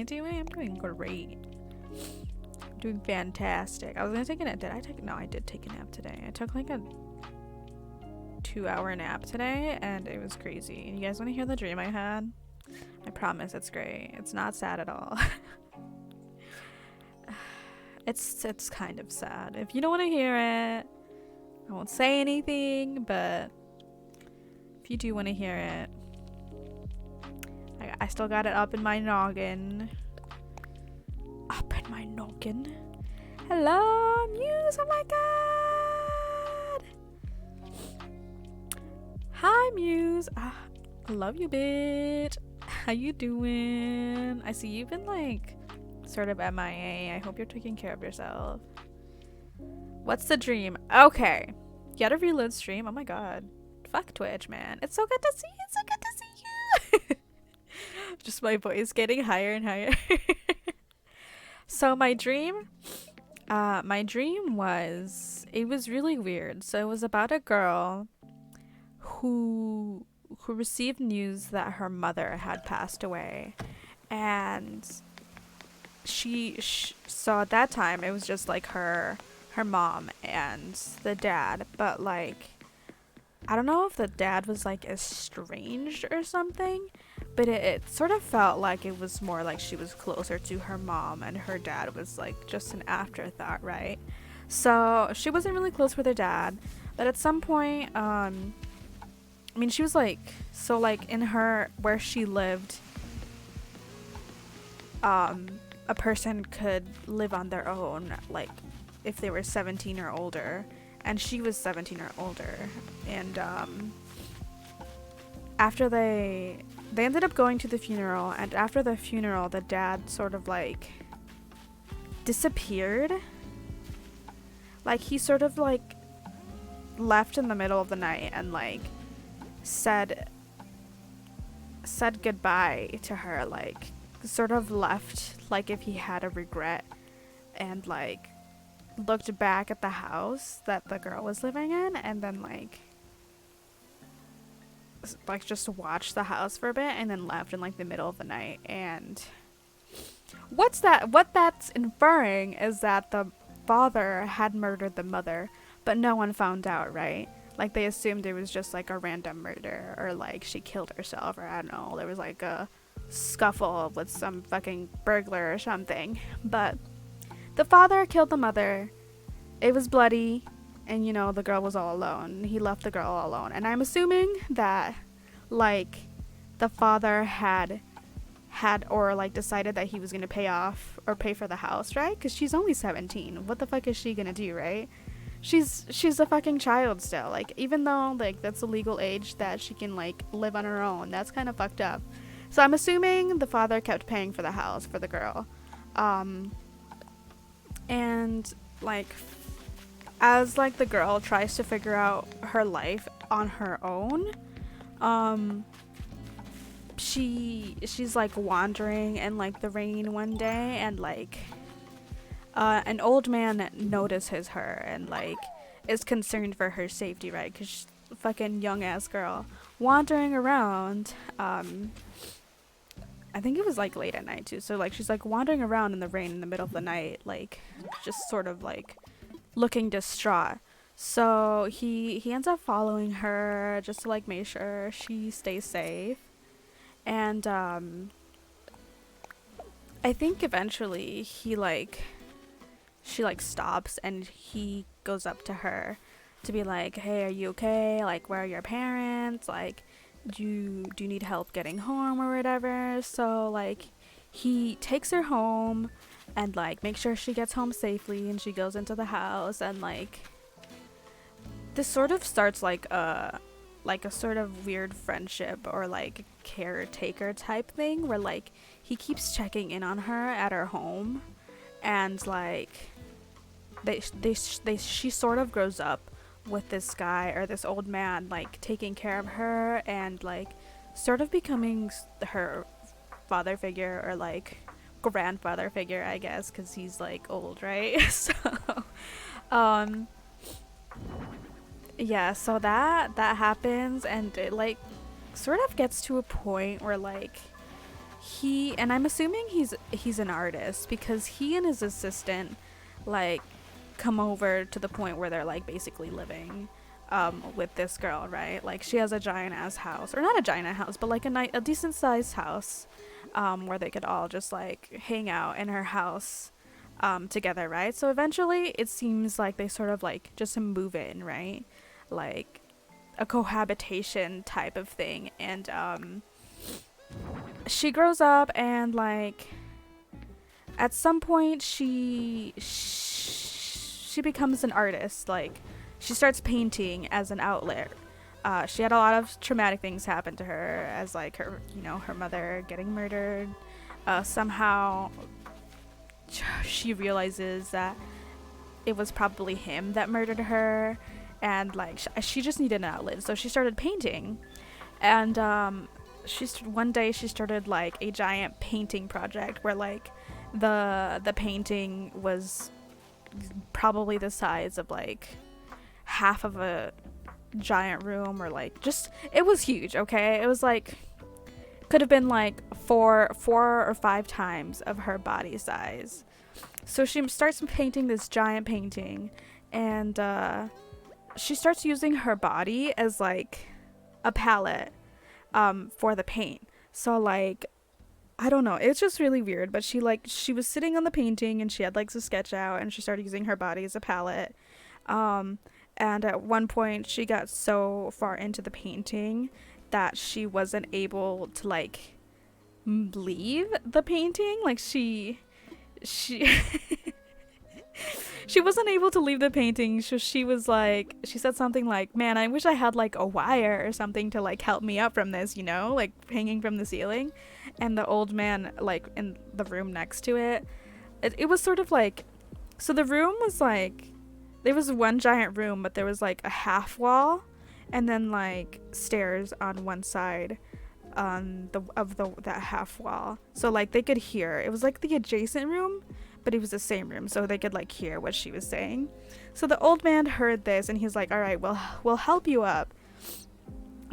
I doing? I'm doing great. I'm doing fantastic. I was gonna take a nap. Did I take? No, I did take a nap today. I took like a 2-hour nap today, and it was crazy. You guys want to hear the dream I had? I promise it's great. It's not sad at all. It's kind of sad. If you don't want to hear it, I won't say anything, but if you do want to hear it, I still got it up in my noggin. Up in my noggin. Hello, Muse. Oh my god. Hi, Muse. I love you, bitch. How you doing? I see you've been like sort of MIA. I hope you're taking care of yourself. What's the dream? Okay. You gotta reload stream. Oh my god. Fuck Twitch, man. It's so good to see you. It's so good to see you. Just my voice getting higher and higher. So my dream was, it was really weird. So it was about a girl who received news that her mother had passed away, and so at that time it was just like her mom and the dad, but like I don't know if the dad was like estranged or something, but it sort of felt like it was more like she was closer to her mom and her dad was like just an afterthought, right? So she wasn't really close with her dad, but at some point I mean, she was like, so like in her, where she lived, a person could live on their own, like if they were 17 or older, and she was 17 or older. And after they ended up going to the funeral, and after the funeral, the dad sort of like disappeared. Like he sort of like left in the middle of the night and like said goodbye to her, like sort of left like if he had a regret, and like looked back at the house that the girl was living in, and then like just watched the house for a bit and then left in like the middle of the night. And what that's inferring is that the father had murdered the mother, but no one found out, right? Like, they assumed it was just, like, a random murder, or, like, she killed herself, or I don't know, there was, like, a scuffle with some fucking burglar or something. But the father killed the mother. It was bloody, and, you know, the girl was all alone. He left the girl all alone. And I'm assuming that, like, the father had or, like, decided that he was gonna pay off, or pay for the house, right? Because she's only 17. What the fuck is she gonna do, right? She's a fucking child still. Like, even though like that's the legal age that she can like live on her own, that's kind of fucked up. So I'm assuming the father kept paying for the house for the girl, and like as like the girl tries to figure out her life on her own, she's like wandering in like the rain one day, and like an old man notices her and like is concerned for her safety, right? Because she's a fucking young ass girl wandering around. I think it was like late at night too, so like she's like wandering around in the rain in the middle of the night, like just sort of like looking distraught. So he ends up following her just to like make sure she stays safe. And I think eventually she like stops and he goes up to her to be like, hey, are you okay? Like, where are your parents? Like, do you need help getting home or whatever? So like he takes her home and like makes sure she gets home safely, and she goes into the house, and like this sort of starts like a sort of weird friendship or like caretaker type thing, where like he keeps checking in on her at her home, and like she sort of grows up with this guy or this old man like taking care of her, and like sort of becoming her father figure or like grandfather figure, I guess, because he's like old, right? So yeah, so that happens, and it like sort of gets to a point where like and I'm assuming he's an artist, because he and his assistant like come over to the point where they're like basically living with this girl, right? Like she has a giant ass house, or not a giant house, but like a decent sized house, where they could all just like hang out in her house together, right? So eventually it seems like they sort of like just move in, right? Like a cohabitation type of thing. And she grows up, and like at some point she becomes an artist. Like she starts painting as an outlet. She had a lot of traumatic things happen to her, as like her, you know, her mother getting murdered. Somehow she realizes that it was probably him that murdered her, and like she just needed an outlet, so she started painting. And one day she started like a giant painting project where like the painting was probably the size of like half of a giant room, or like just, it was huge. Okay, it was like, could have been like four or five times of her body size. So she starts painting this giant painting, and she starts using her body as like a palette for the paint. So like, I don't know, it's just really weird, but she was sitting on the painting, and she had like to sketch out, and she started using her body as a palette. And at one point she got so far into the painting that she wasn't able to like leave the painting. Like she she wasn't able to leave the painting. So she was like, she said something like, man, I wish I had like a wire or something to like help me up from this, you know, like hanging from the ceiling. And the old man, like in the room next to it, it was sort of like, so the room was like, there was one giant room, but there was like a half wall, and then like stairs on one side that half wall. So like they could hear, it was like the adjacent room, but it was the same room, so they could like hear what she was saying. So the old man heard this, and he's like, all right, well, we'll help you up.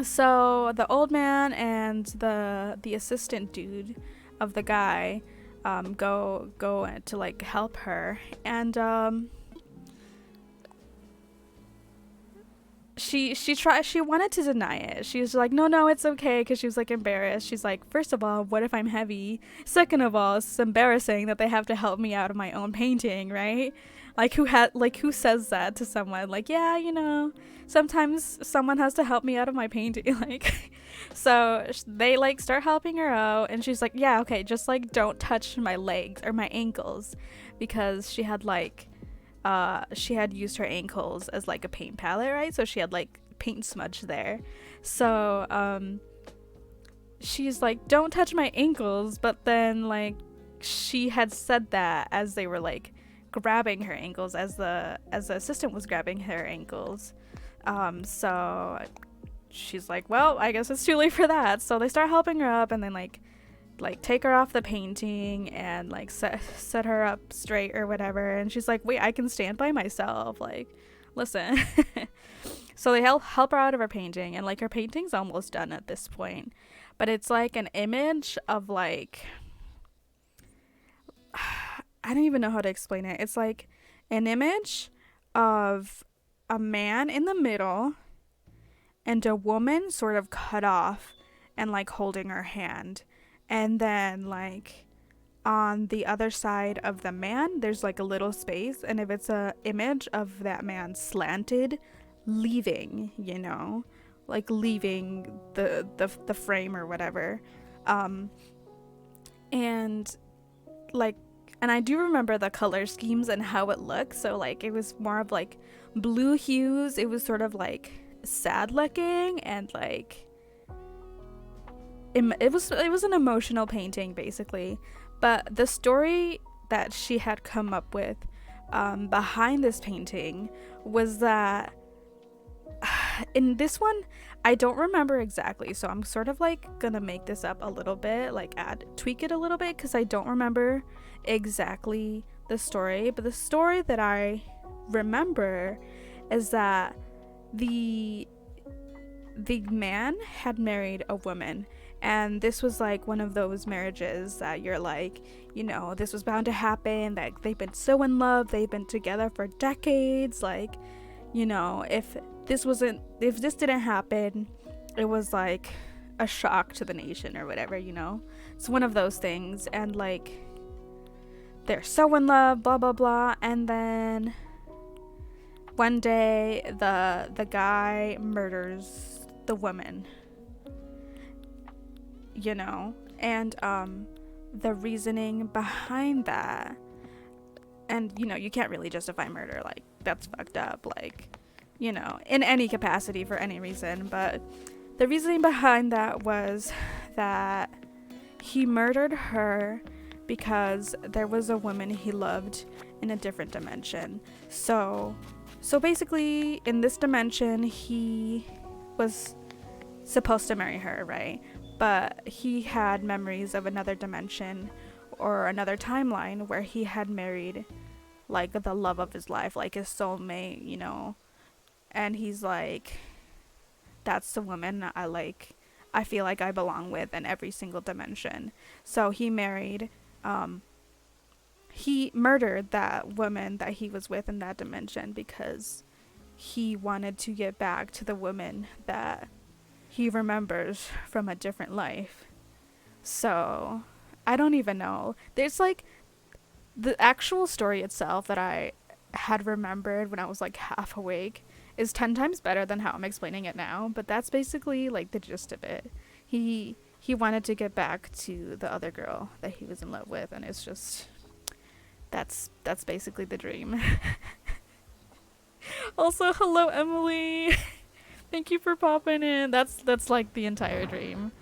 So the old man and the assistant dude of the guy go to like help her. And she wanted to deny it. She was like, no, it's okay, because she was like embarrassed. She's like, first of all, what if I'm heavy? Second of all, it's embarrassing that they have to help me out of my own painting, right? Like who says that to someone? Like, yeah, you know, sometimes someone has to help me out of my painting. Like, so they like start helping her out, and she's like, yeah, okay, just like don't touch my legs or my ankles, because she had like she had used her ankles as like a paint palette, right? So she had like paint smudge there. So she's like, don't touch my ankles, but then like she had said that as they were like grabbing her ankles, as the assistant was grabbing her ankles. So she's like, well, I guess it's too late for that. So they start helping her up, and then like take her off the painting, and like set her up straight or whatever. And she's like, wait, I can stand by myself, like, listen. So they help her out of her painting, and like her painting's almost done at this point, but it's like an image of like, I don't even know how to explain it. It's like an image of a man in the middle and a woman sort of cut off and like holding her hand. And then like on the other side of the man, there's like a little space. And if it's a image of that man slanted, leaving, you know, like leaving the frame or whatever. And like, and I do remember the color schemes and how it looked. So like it was more of like blue hues. It was sort of like sad looking, and like it was an emotional painting basically. But the story that she had come up with behind this painting was that in this one, I don't remember exactly, so I'm sort of like gonna make this up a little bit, like tweak it a little bit, because I don't remember exactly the story. But the story that I remember is that the man had married a woman, And this was like one of those marriages that you're like, you know, this was bound to happen. Like they've been so in love, they've been together for decades. Like, you know, if this didn't happen, it was like a shock to the nation or whatever, you know. It's one of those things. And like they're so in love, blah blah blah. And then one day the guy murders the woman, you know. And the reasoning behind that, and you know, you can't really justify murder, like that's fucked up, like, you know, in any capacity for any reason. But the reasoning behind that was that he murdered her because there was a woman he loved in a different dimension. So basically in this dimension he was supposed to marry her, right? But he had memories of another dimension or another timeline where he had married like the love of his life, like his soulmate, you know. And he's like, that's the woman I feel like I belong with in every single dimension. So he murdered that woman that he was with in that dimension because he wanted to get back to the woman that he remembers from a different life. So I don't even know. There's like the actual story itself that I had remembered when I was like half awake is 10 times better than how I'm explaining it now, but that's basically like the gist of it. He wanted to get back to the other girl that he was in love with, and it's just that's basically the dream. Also, hello Emily. Thank you for popping in. That's like the entire dream.